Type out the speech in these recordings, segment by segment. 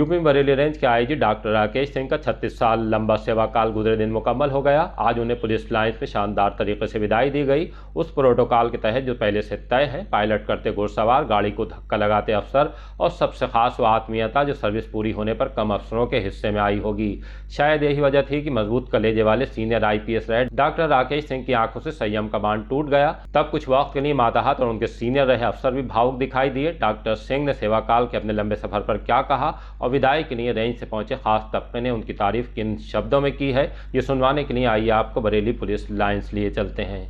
UP में Bareilly range के IG doctor Rakesh Singh का 36 साल लंबा सेवा काल गुजरे दिन मुकम्मल हो गया। आज उन्हें पुलिस लाइंस में शानदार तरीके से विदाई दी गई। उस प्रोटोकॉल के तहत जो पहले से तय है, पायलट करते घुड़सवार, गाड़ी को धक्का लगाते अफसर और सबसे खास वो आत्मीयता जो सर्विस पूरी होने पर कम अफसरों के हिस्से में आई होगी। शायद यही वजह थी कि मजबूत कलेजे वाले सीनियर IPS रहे डॉक्टर राकेश सिंह की आंखों से संयम का बांध टूट गया। तब कुछ वक्त के लिए मातहत और उनके सीनियर रहे अफसर भी भावुक दिखाई दिए। डॉक्टर सिंह ने सेवा काल के अपने लंबे सफर पर क्या कहा और विदाई के लिए रेंज से पहुंचे खास तबके ने उनकी तारीफ किन शब्दों में की है, ये सुनवाने के लिए आइए आपको बरेली पुलिस लाइंस लिए चलते हैं।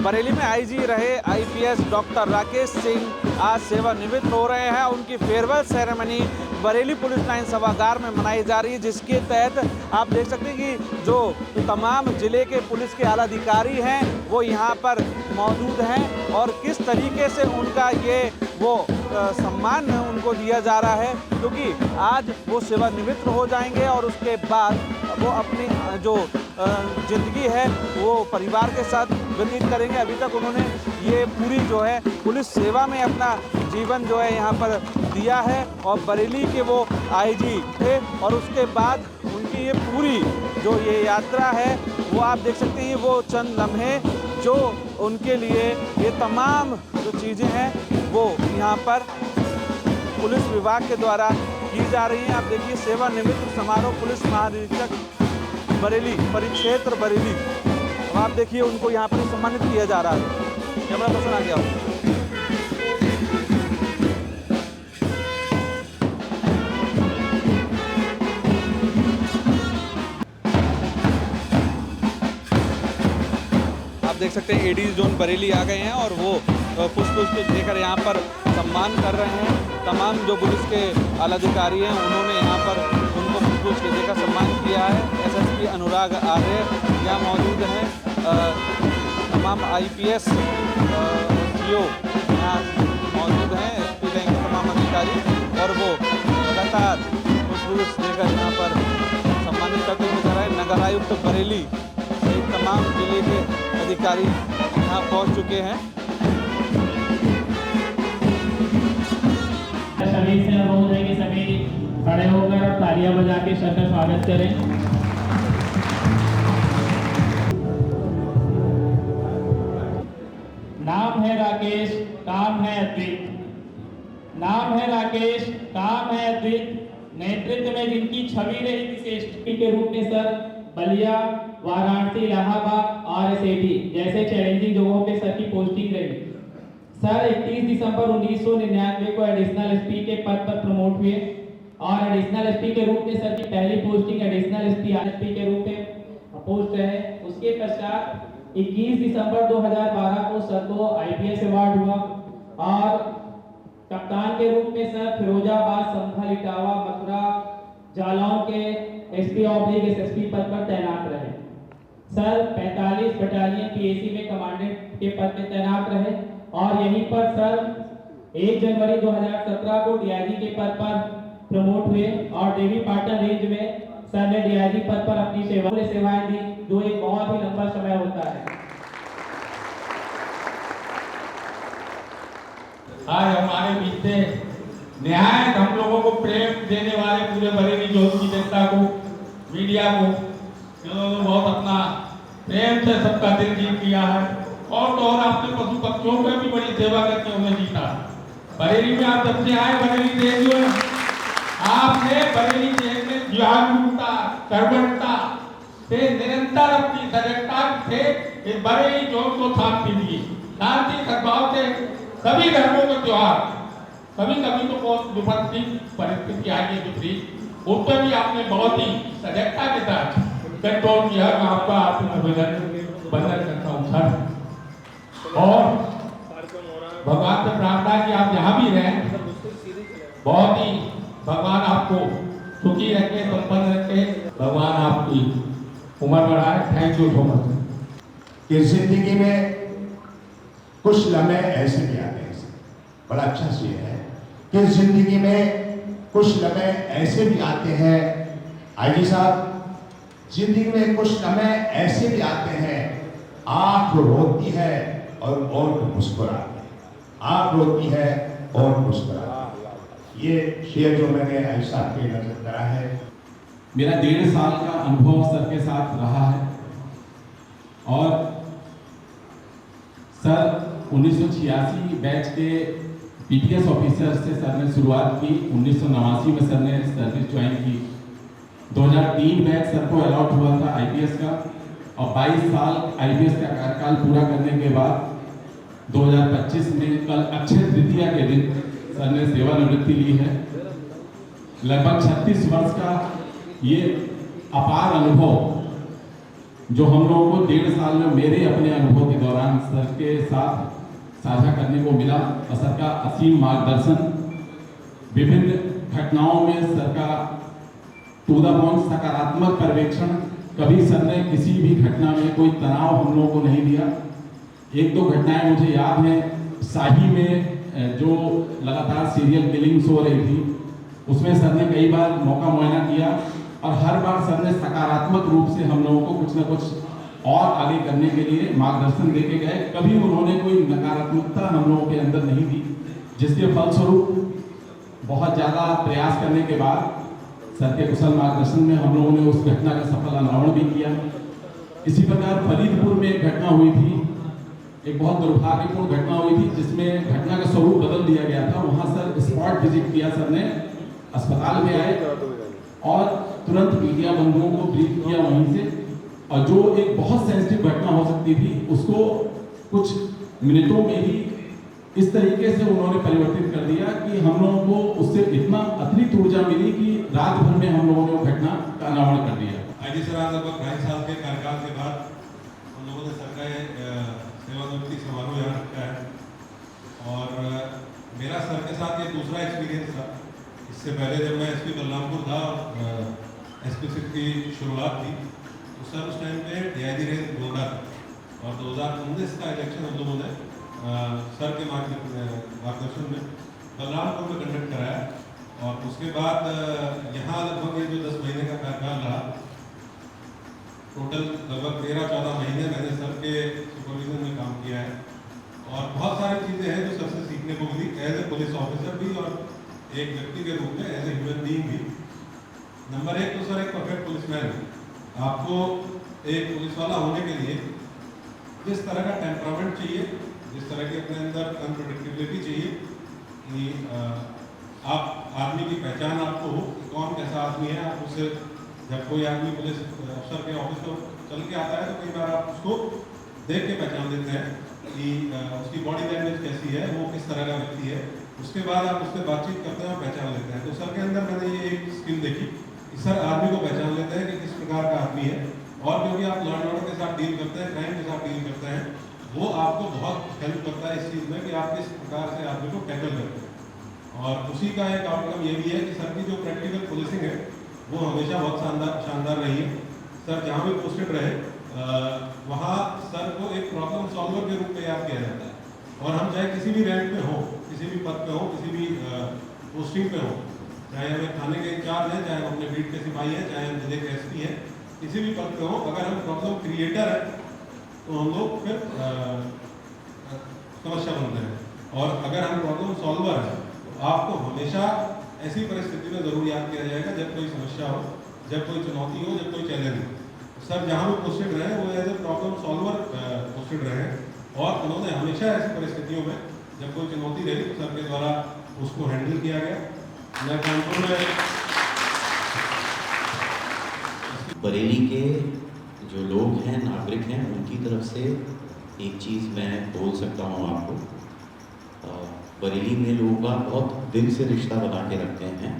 बरेली में आईजी रहे IPS डॉक्टर राकेश सिंह आज सेवानिवृत्त हो रहे हैं। उनकी farewell ceremony Bareilly police line सभागार में मनाई जा रही है, जिसके तहत आप देख सकते हैं कि जो तमाम जिले के पुलिस के आला अधिकारी हैं वो यहाँ पर मौजूद हैं और किस तरीके से उनका ये वो सम्मान उनको दिया जा रहा है, क्योंकि आज वो सेवानिवृत्त हो जाएंगे और उसके बाद वो अपनी जो ज़िंदगी है वो परिवार के साथ व्यतीत करेंगे। अभी तक उन्होंने ये पूरी जो है पुलिस सेवा में अपना जीवन जो है यहाँ पर दिया है और बरेली के वो आईजी थे और उसके बाद उनकी ये पूरी जो ये यात्रा है वो आप देख सकते हैं। वो चंद लम्हे जो उनके लिए ये तमाम जो चीज़ें हैं वो यहाँ पर पुलिस विभाग के द्वारा की जा रही हैं। आप देखिए सेवानिवृत्त समारोह पुलिस महानिरीक्षक बरेली परिक्षेत्र बरेली, अब आप देखिए उनको यहाँ पर सम्मानित किया जा रहा है। कैमरा पर्सन आ गया हो। आप देख सकते हैं AD जोन बरेली आ गए हैं और वो पुष्प देकर यहाँ पर सम्मान कर रहे हैं। तमाम जो पुलिस के आलाधिकारी हैं उन्होंने यहाँ पर उनको पुष्प देकर सम्मान किया है। SSP अनुराग आर्य यहाँ मौजूद हैं, तमाम IPS CO यहाँ मौजूद हैं, SP रैंक के तमाम अधिकारी और वो लगातार पुष्प देकर यहाँ पर सम्मानित करते हुए नजर आए। नगर आयुक्त बरेली सहित तमाम जिले के अधिकारी यहाँ पहुँच चुके हैं। सभी से अनुरोध है कि सभी खड़े होकर तालियां बजा के सर का स्वागत करें। नाम है राकेश, काम है अद्वित। नाम है राकेश, काम है अद्वित। नेतृत्व में जिनकी छवि रही थी SP के रूप में सर बलिया, वाराणसी, इलाहाबाद और SAT जैसे चैलेंजिंग जगहों पे सर की पोस्टिंग रही। सर 31 दिसंबर 1999 को एडिशनल SP के पद पर प्रमोट हुए और एडिशनल SP के रूप में सर की पहली पोस्टिंग एडिशनल SP के रूप में पोस्ट रहे। उसके पश्चात 21 दिसंबर 2012 को सर को IPS अवार्ड हुआ और कप्तान के रूप में सर फिरोजाबाद, संभल, इटावा, मथुरा, जालौन के SP/SSP पद पर तैनात रहे। सर 45 बटालियन PAC में कमांडेंट के पद में तैनात रहे और यहीं पर सर 1 जनवरी 2017 को DIG के पद पर प्रमोट हुए और देवी पाटन रेंज में सर ने DIG पद पर अपनी सेवाएं दी, जो एक बहुत ही लंबा समय होता है। आज हमारे बीच से निहायत हम लोगों को प्रेम देने वाले पूरे बरेली जोन की जनता को, मीडिया को, जिन्होंने बहुत अपना प्रेम से सबका दिल जीत लिया है और तो और आपने पशु पक्षियों में भी बड़ी सेवा करके उन्हें जीता। बरेली में आप जब से आए बरेली देश जो है आपने बरेली देश में जागरूकता, सर्वज्ञता से निरंतर अपनी सजगता से इस बरेली जोन को शांति दी। शांति सद्भाव से सभी धर्मों के त्योहार, कभी कभी तो बहुत विपत्ति परिस्थिति आई है दूसरी, उस पर भी आपने बहुत ही सजगता के साथ कंट्रोल किया। मैं आपका अभिनंदन करता हूँ सर और भगवान से प्रार्थना कि आप यहाँ भी रहें, बहुत ही भगवान आपको सुखी रखे, संपन्न रखे, भगवान आपकी उम्र बढ़ाए। Thank you so much. कि जिंदगी में कुछ लम्हे ऐसे भी आते हैं, बड़ा अच्छा शेर है कि जिंदगी में कुछ लम्हे ऐसे भी आते हैं। आईजी साहब, जिंदगी में कुछ लम्हे ऐसे भी आते हैं, आंख रोती है और मुस्कुराती है, आंख रोती है और मुस्कुराती है। ये शेयर जो मैंने आई साहब के नजर करा है। मेरा 1.5 साल का अनुभव सर के साथ रहा है और सर 1986 बैच के पीटीएस ऑफिसर से सर ने शुरुआत की। 1989 में सर ने सर्विस ज्वाइन की। 2003 बैच सर को अलॉट हुआ था आईपीएस का और 22 साल आईपीएस का कार्यकाल पूरा करने के बाद 2025 में कल अक्षय तृतीया के दिन सर ने सेवानिवृत्ति ली है। लगभग 36 वर्ष का ये अपार अनुभव जो हम लोगों को 1.5 साल में मेरे अपने अनुभव के दौरान सर के साथ साझा करने को मिला और सर का असीम मार्गदर्शन, विभिन्न घटनाओं में सर का टू द पॉइंट सकारात्मक पर्यवेक्षण, कभी सर ने किसी भी घटना में कोई तनाव हम लोगों को नहीं दिया। 1-2 घटनाएं मुझे याद है, शाही में जो लगातार सीरियल किलिंग्स हो रही थी उसमें सर ने कई बार मौका मुआयना किया और हर बार सर ने सकारात्मक रूप से हम लोगों को कुछ न कुछ और आगे करने के लिए मार्गदर्शन देके गए। कभी उन्होंने कोई नकारात्मकता हम लोगों के अंदर नहीं दी, जिसके फलस्वरूप बहुत ज़्यादा प्रयास करने के बाद सर के कुशल मार्गदर्शन में हम लोगों ने उस घटना का सफल अनावरण भी किया। इसी प्रकार फरीदपुर में एक घटना हुई थी, एक बहुत दुर्भाग्यपूर्ण घटना हुई थी जिसमें घटना का स्वरूप बदल दिया गया था। वहाँ सर स्पॉट विजिट किया, सर ने अस्पताल में आए और तुरंत मीडिया बंधुओं को ब्रीफ किया वहीं से, और जो एक बहुत सेंसिटिव घटना हो सकती थी उसको कुछ मिनटों में ही इस तरीके से उन्होंने परिवर्तित कर दिया कि हम लोगों को उससे इतना अतिरिक्त ऊर्जा मिली कि रात भर में हम लोगों ने वो घटना का अनावरण कर दिया। आईजी सर आज लगभग 2.5 साल के कार्यकाल के बाद हम लोगों ने सर का सेवानिवृत्ति समारोह यहाँ रखा है और मेरा सर के साथ ये दूसरा एक्सपीरियंस था। इससे पहले जब मैं एसपी बलरामपुर था और एसपी की शुरुआत थी तो सर उस टाइम पे डीआईजी रेंज गोंडा था और 2019 का इलेक्शन हम लोगों ने सर के मार्गदर्शन में बलरामपुर में कंडक्ट कराया और उसके बाद यहाँ लगभग ये जो 10 महीने का कार्यकाल रहा, टोटल लगभग 13-14 महीने मैंने सर के सुपरविजन में काम किया है और बहुत सारी चीज़ें हैं जो सर से सीखने को मिली एज ए पुलिस ऑफिसर भी और एक व्यक्ति के रूप में एज ए ह्यूमन बीइंग भी। नंबर 1 तो सर एक परफेक्ट पुलिसमैन है। आपको एक पुलिस वाला होने के लिए जिस तरह का टेम्परामेंट चाहिए, जिस तरह की अपने अंदर अनप्रेडिक्टेबिलिटी चाहिए कि आप आदमी की पहचान आपको हो कि कौन कैसा आदमी है। आप उससे जब कोई आदमी पुलिस अफसर के ऑफिस में चल के आता है तो कई बार आप उसको देख के पहचान लेते हैं कि उसकी बॉडी लैंग्वेज कैसी है, वो किस तरह का व्यक्ति है। उसके बाद आप उससे बातचीत करते हैं और पहचान लेते हैं। तो सर के अंदर मैंने ये एक स्किल देखी कि सर आदमी को पहचान लेते हैं कि किस प्रकार का आदमी है और क्योंकि आप लॉ एंड ऑर्डर के साथ डील करते हैं, क्राइम के साथ डील करते हैं, वो आपको बहुत हेल्प करता है इस चीज़ में कि आप किस प्रकार से आदमी को टैकल करते हैं। और उसी का एक आउटकम ये भी है कि सर की जो प्रैक्टिकल पुलिसिंग है वो हमेशा बहुत शानदार रही है। सर जहाँ भी पोस्टेड रहे वहाँ सर को एक प्रॉब्लम सॉल्वर के रूप में याद किया जाता है और हम चाहे किसी भी रैंक पे हो, किसी भी पद पे हो, किसी भी पोस्टिंग पे हो, चाहे हमें थाने के इंचार्ज हैं, चाहे हम अपने बीट के सिपाही हैं, चाहे हम जिले के एसपी हैं, किसी भी पद पे हो, अगर हम प्रॉब्लम क्रिएटर है तो हम लोग फिर समस्या बनते हैं और अगर हम प्रॉब्लम सॉल्वर हैं तो आपको हमेशा ऐसी परिस्थिति में ज़रूर याद किया जाएगा जब कोई समस्या हो, जब कोई चुनौती हो, जब कोई चैलेंज हो। सर जहाँ भी पोस्टेड रहे वो as a problem solver posted रहे और उन्होंने हमेशा ऐसी परिस्थितियों में जब कोई चुनौती रही तो सर के द्वारा उसको हैंडल किया गया। मैं कानपुर में बरेली के जो लोग हैं, नागरिक हैं, उनकी तरफ से एक चीज़ मैं बोल सकता हूँ आपको। बरेली में लोग बहुत दिल से रिश्ता बना के रखते हैं।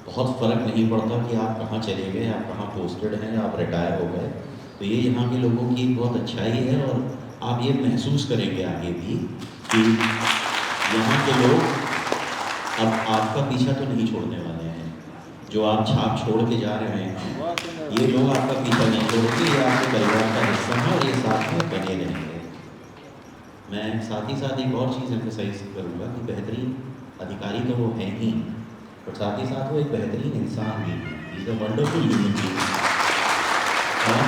बहुत फ़र्क नहीं पड़ता कि आप कहाँ चले गए, आप कहाँ पोस्टेड हैं, आप रिटायर हो गए। तो ये यहाँ के लोगों की बहुत अच्छाई है और आप ये महसूस करेंगे आगे भी कि यहाँ के लोग अब आपका पीछा तो नहीं छोड़ने वाले हैं। जो आप छाप छोड़ के जा रहे हैं ये लोग आपका पीछा नहीं छोड़ेंगे, ये आपके परिवार का हिस्सा है और ये साथ में बने रहेंगे। मैं साथ ही साथ एक और चीज़ एम्फसाइज करूँगा कि बेहतरीन अधिकारी तो वो हैं ही, और साथ ही साथ वो एक बेहतरीन इंसान भी है। Is a wonderful human being और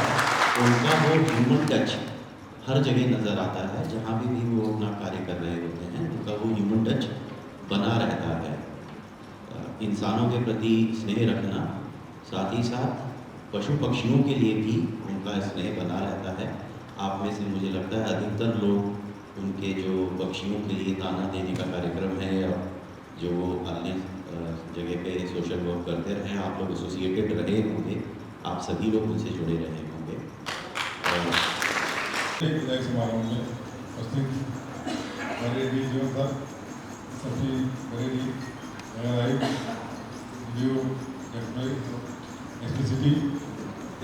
उनका वो ह्यूमन टच हर जगह नज़र आता है। जहाँ भी वो अपना कार्य कर रहे होते हैं उनका वो ह्यूमन टच बना रहता है। इंसानों के प्रति स्नेह रखना, साथ ही साथ पशु पक्षियों के लिए भी उनका स्नेह बना रहता है। आप में से मुझे लगता है अधिकतर लोग उनके जो पक्षियों के लिए दाना देने का कार्यक्रम है या जो अन्य जगह पे सोशल वर्क करते रहे, आप लोग एसोसिएटेड रहे होंगे, आप सभी लोग उनसे जुड़े रहे होंगे। विदाई समारोह में उपस्थित बरेली जो था सभी Bareilly video SP city,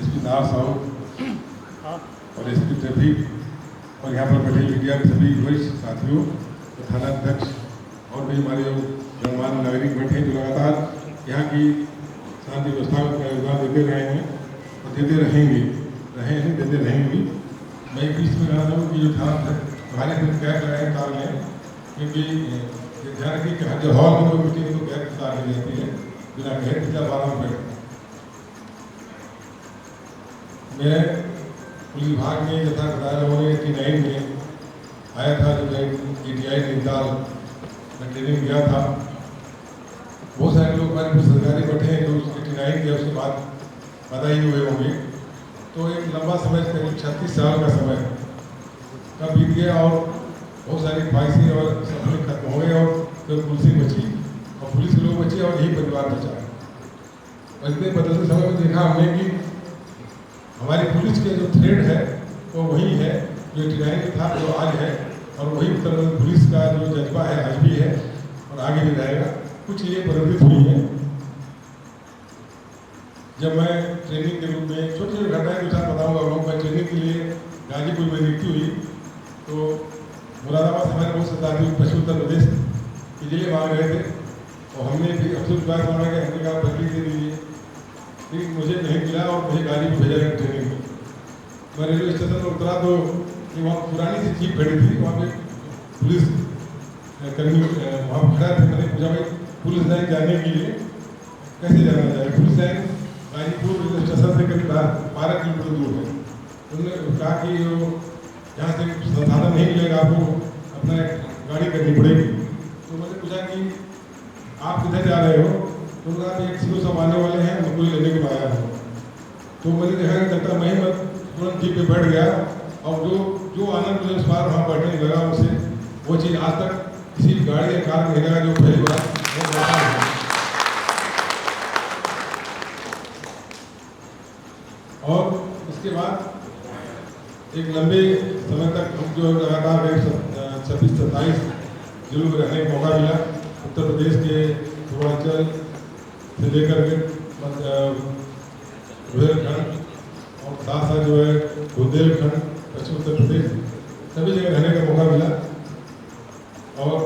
SP नार साउथ और एसपी ट्रैफिक और यहाँ पर बैठे मीडिया के सभी वरिष्ठ साथियों, थानाध्यक्ष और भी हमारे जो गणमान्य नागरिक बैठे हैं जो लगातार यहाँ की शांति व्यवस्था में अपना योगदान देते रहे हैं और देते रहेंगे, देते रहेंगे। मैं बीच में कहना चाहूँ कि जो थाना हमारे फिर कैब लगाए कार में, क्योंकि ध्यान रखिए कि हर हॉल में कोई मीटिंग तो कैब कार ली जाती है बिना कहे पिछला 12 में। मैं पुलिस विभाग में जैसा बताया उन्होंने 89 में आया था, जब ATI नैनीताल में ट्रेनिंग किया था। बहुत सारे लोग हमारे सरकारी बैठे हैं जो 89 के उसके बाद पैदा ही हुए होंगे। तो एक लंबा समय, करीब 36 साल का समय कब बीत गया और बहुत सारी ख्वाहिशें और सपने खत्म हो गए और फिर पुलिस बची और पुलिस के लोग बचे और यही परिवार बचा। और इतने बदलते समय में देखा हमने कि हमारी पुलिस के जो थ्रेड है वो वही है जो 89 में था, जो आज है, और वही उत्तर प्रदेश पुलिस का जो जज्बा है आज भी है और आगे भी रहेगा। कुछ ये परिवर्तित हुई है। जब मैं ट्रेनिंग के रूप में छोटी छोटी घटनाएं के साथ बताऊँगा लोग, मैं ट्रेनिंग के लिए गाजीपुर में नियुक्ति हुई तो मुरादाबाद हमारे बहुत से साथी पश्चिम उत्तर प्रदेश के जिले मांग रहे थे और हमने भी अफसर विकास मांगा कि हमने कहा बदली दे दीजिए, लेकिन मुझे नहीं मिला और मुझे गाजीपुर भेजा गया ट्रेनिंग में। मैं रेलवे स्टेशन पर उतरा तो वहाँ पुरानी सी जीप खड़ी थी, वहाँ पे पुलिस कर्मी वहाँ खड़ा थे। मैंने पूछा भाई पुलिस लाइन जाने के लिए कैसे जाना चाहिए? Police line Ghazipur railway station से करीब 12 किलोमीटर दूर है। उन्होंने कहा कि यहाँ से संसाधन नहीं मिलेगा, आपको अपना गाड़ी करनी पड़ेगी। तो मैंने पूछा कि आप किधर जा रहे हो? तो उन्होंने कहा एक सिविल सब आने वाले हैं, उनको लेने के लिए आया हूँ। तो मैंने देखा कि चलता मैं तुरंत जीप पे बैठ गया और जो आनंद मुझे उस बार वहाँ बैठने लगा उसे वो चीज़ आज तक किसी गाड़ी या कार में लगा जो पहली बार वो बैठा है। और उसके बाद एक लंबे समय तक हम जो लगातार 26-27 जिलों में रहने का मौका मिला। उत्तर प्रदेश के पूर्वांचल से लेकर के बुंदेलखंड और साथ साथ जो है बुंदेलखंड, पश्चिम उत्तर प्रदेश, सभी जगह रहने का मौका मिला और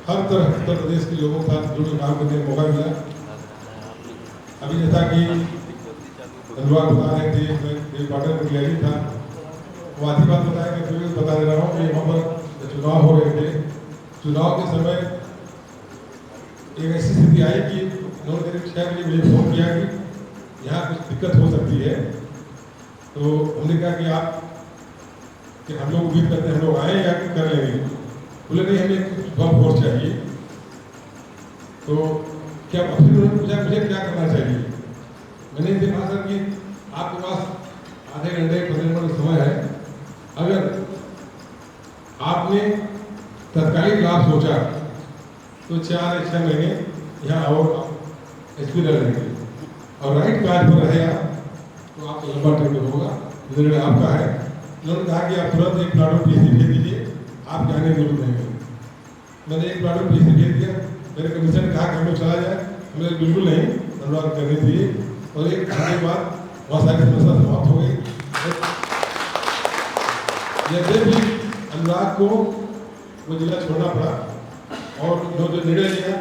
हर तरह उत्तर प्रदेश के लोगों के साथ जुड़ काम करने का मौका मिला। अभी जैसा कि अनुराग बता रहे थे, मैं पार्टनर में क्लियरिंग था, वो आधी बात बताया कि फिर बता दे रहा हूँ कि वहाँ पर चुनाव हो रहे थे। चुनाव के समय एक ऐसी स्थिति आई कि उन्होंने करीब 6 बजे मुझे फोन किया कि यहाँ कुछ दिक्कत हो सकती है। तो हमने कहा कि आप कि हम लोग उम्मीद करते हैं हम लोग आए या कर लेंगे। बोले नहीं, हमें कुछ बम फोर्स चाहिए। तो क्या फिर उन्होंने पूछा मुझे क्या करना चाहिए? मैंने देखा सर कि आपके पास आधे घंटे 15 मिनट समय है, अगर आपने तत्कालिक लाभ सोचा तो 4 या 6 महीने यहाँ और एसपी रहेंगे और राइट कार्ड पर रहे तो आपको लंबा ट्रेनिंग होगा, निर्णय आपका है। उन्होंने कहा कि आप तुरंत एक प्लाटून पीसी भेज दीजिए, आप जाने की जरूरत नहीं है। मैंने एक प्लाटून पीसी भेज दिया। मेरे कमीशन ने कहा कि हम लोग चला जाए, हमने बिल्कुल नहीं, अनुवाद करने दिए और एक घंटे के बाद बहुत सारी समस्या समाप्त हो गई। जैसे भी अनुराग को वो जिला छोड़ना पड़ा और जो निर्णय लिया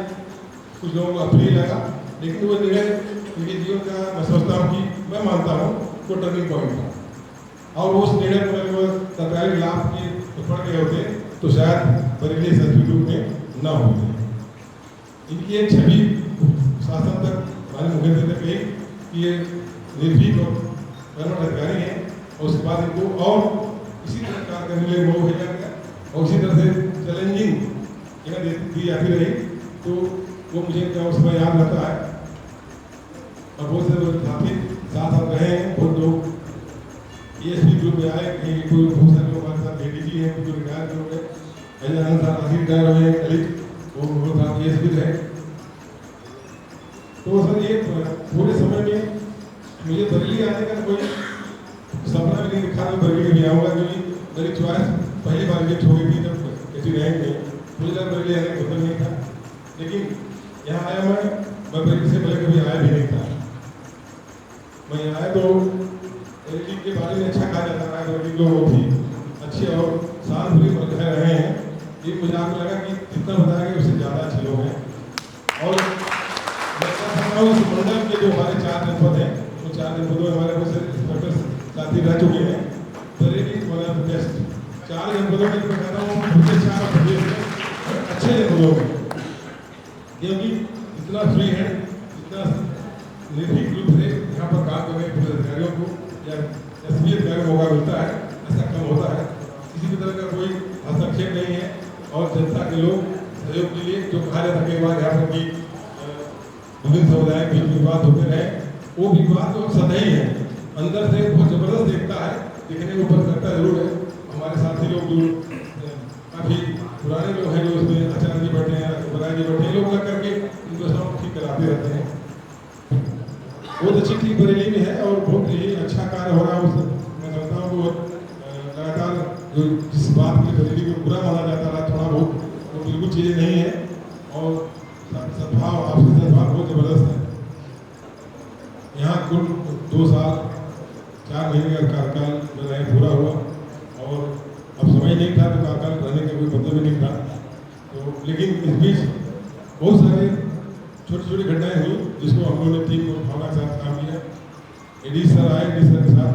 कुछ लोगों को अप्रिय लगा, लेकिन वो निर्णय उनके जीवन का मैं समझता हूँ कि मैं मानता हूँ वो टर्निंग पॉइंट था और उस निर्णय पर वो सरकारी लाभ की पड़ गए होते तो शायद बरेली सब्सिट्यूट में न होते। इनकी एक छवि शासन तक हमारे मुख्यमंत्री तक गई कि ये निर्भीक और कर्मठ अधिकारी हैं और उसके बाद इनको और इसी तरह कार्य करने के लिए वो भेजा गया और उसी तरह से चैलेंजिंग दी जाती रही। तो वो मुझे उस समय याद रहता है। और बहुत से साथी साथ साथ रहे हैं, बहुत लोग ESP ग्रुप में आए, कहीं कोई बहुत सारे लोग हमारे साथ ADG हैं, कुछ रिटायर हो गए, आनंद साहब अभी रिटायर हुए हैं, कलीग वो साथ ESP रहे। तो सर ये पूरे समय में मुझे बरेली आने का कोई सपना भी नहीं दिखा, मैं बरेली भी आऊँगा, क्योंकि मेरी चॉइस पहली बार रिजेक्ट हो गई थी जब किसी रैंक में, मुझे लगा बरेली आने का नहीं था। लेकिन यहाँ आया मैं बरेली से पहले कभी आया भी नहीं था। मैं यहाँ आया तो बरेली के बारे में अच्छा कहा जाता है, बरेली लोग बहुत ही अच्छे और शांत रह रहे हैं। ये मुझे आपको लगा कि जितना बताया गया उससे ज़्यादा अच्छे लोग हैं। और उस मंडल के जो हमारे 4 जनपद हैं, वो 4 जनपदों में हमारे कुछ इंस्पेक्टर साथी रह चुके हैं। Bareilly one of the best 4 जनपदों में मैं कहता हूँ मुझे 4 प्रदेश में अच्छे जनपदों में, क्योंकि इतना फ्री है, इतना निर्भीक रूप से यहाँ पर काम करने के पुलिस अधिकारियों को या SB अधिकारियों को मौका मिलता है, ऐसा कम होता है। किसी भी तरह का कोई हस्तक्षेप नहीं है और जनता के लोग सहयोग के लिए जो कहा जाता है कई बार यहाँ पर कि विभिन्न समुदाय के बीच विवाद होते रहे, वो विवाद तो सतही है, अंदर से बहुत जबरदस्त दिखता है, दिखने के ऊपर करता जरूर है। हमारे साथी लोग जो काफ़ी पुराने लोग हैं, जो उसमें आचार्य जी बैठे हैं, बराय जी बैठे हैं, लोग लग करके इनको सब ठीक कराते रहते हैं। बहुत अच्छी टीम बरेली में है और बहुत ही अच्छा कार्य हो रहा है। उस मैं समझता हूँ वो लगातार जो जिस बात के लिए बरेली को बुरा माना जाता रहा थोड़ा बहुत, वो बिल्कुल चीज़ें नहीं है और सद्भाव आपसी सद्भाव बहुत जबरदस्त है। यहाँ कुल 2 साल 4 महीने का कार्यकाल मेरा पूरा हुआ और अब समय नहीं था तो कार्यकाल रहने का कोई मतलब ही नहीं था। तो लेकिन इस बीच बहुत सारे छोटी छोटी घटनाएं हुई जिसको हम लोगों ने टीम को भावना के साथ काम किया। AD सर आए, AD सर के साथ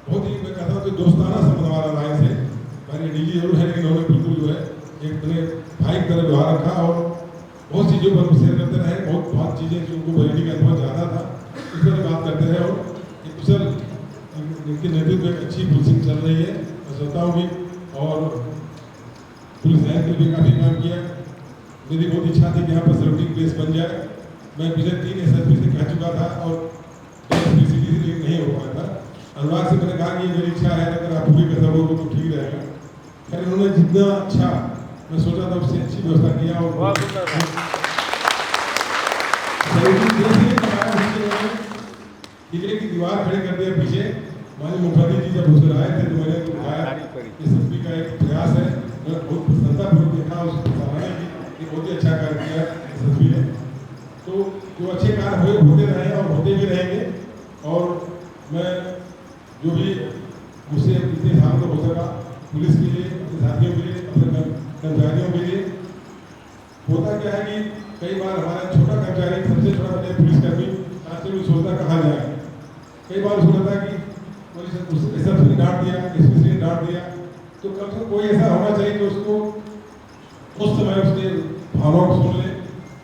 बहुत ही मैं कहता हूँ कि दोस्ताना संबंध हमारा रहा से। पहले DG जरूर है लेकिन उन्होंने बिल्कुल जो है एक अपने भाई की तरह व्यवहार रखा और बहुत चीज़ों पर शेयर करते रहे। बहुत चीज़ें जो उनको बरेली का अनुभव ज़्यादा था उस पर बात करते रहे और एक कुशल इनके नेतृत्व में अच्छी पुलिसिंग चल रही है, मैं सोचता हूँ कि। और पुलिस लाइन के लिए काफ़ी काम किया। मेरी बहुत इच्छा थी कि यहाँ पर सर्विसिंग बेस बन जाए। मैं पिछले 3 SSP से कह चुका था और SPCD नहीं हो पाया था। अनुराग से मैंने कहा कि ये मेरी इच्छा है, अगर आप पूरी कर सकोगे तो ठीक रहेगा। खैर उन्होंने जितना अच्छा मैं सोचा था उससे अच्छी व्यवस्था किया और किले की दीवार खड़ी कर दिया पीछे। माननीय मुखर्जी जी जब घुस आए थे तो मैंने बताया कि SSP का एक प्रयास है। मैं बहुत प्रसन्नतापूर्वक देखा उस सराहना की, बहुत ही अच्छा कार्य किया SSP ने। तो जो अच्छे कार्य होते रहे और होते भी रहेंगे और मैं जो भी मुझसे इतने साल तक हो सका पुलिस के लिए, अपने साथियों के लिए, अपने कर्मचारियों के लिए। होता क्या है कि कई बार हमारा छोटा कर्मचारी सबसे छोटा पुलिसकर्मी आजकल भी सोचता कहाँ जाए। कई बार उसको लगता है कि पुलिस SSP ने डांट दिया, SPC ने डांट दिया, तो कम से कम कोई ऐसा होना चाहिए कि उसको उस समय उसके भावनाओं को सुन ले।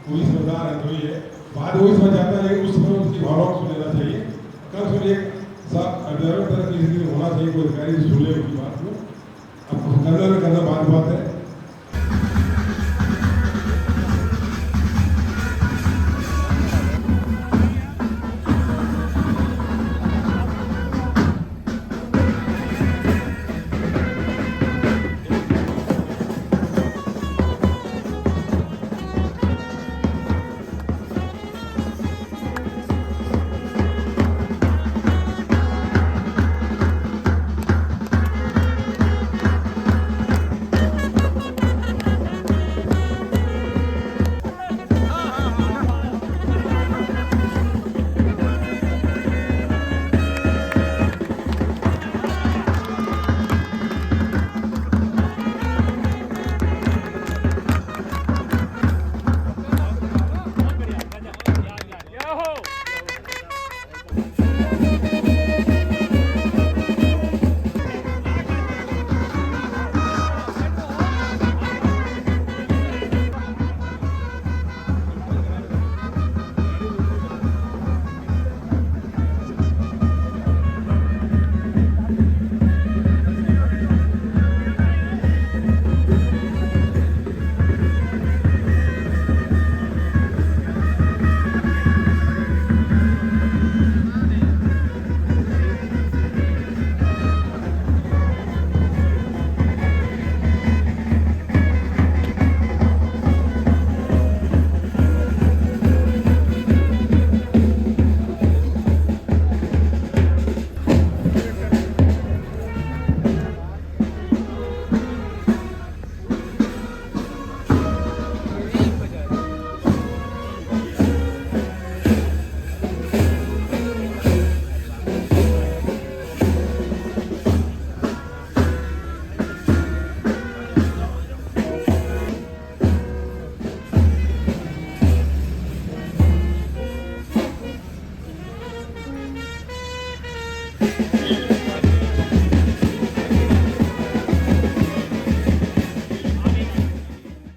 कोई समझदार है तो ही है, बाद वही समझ जाता है, उस समय उसकी भावनाओं को सुन लेना चाहिए। कम से कम एक साफ ऑब्जर्वर तरह की स्थिति होना चाहिए, कोई अधिकारी सुन ले उनकी बात को। अब करना बात है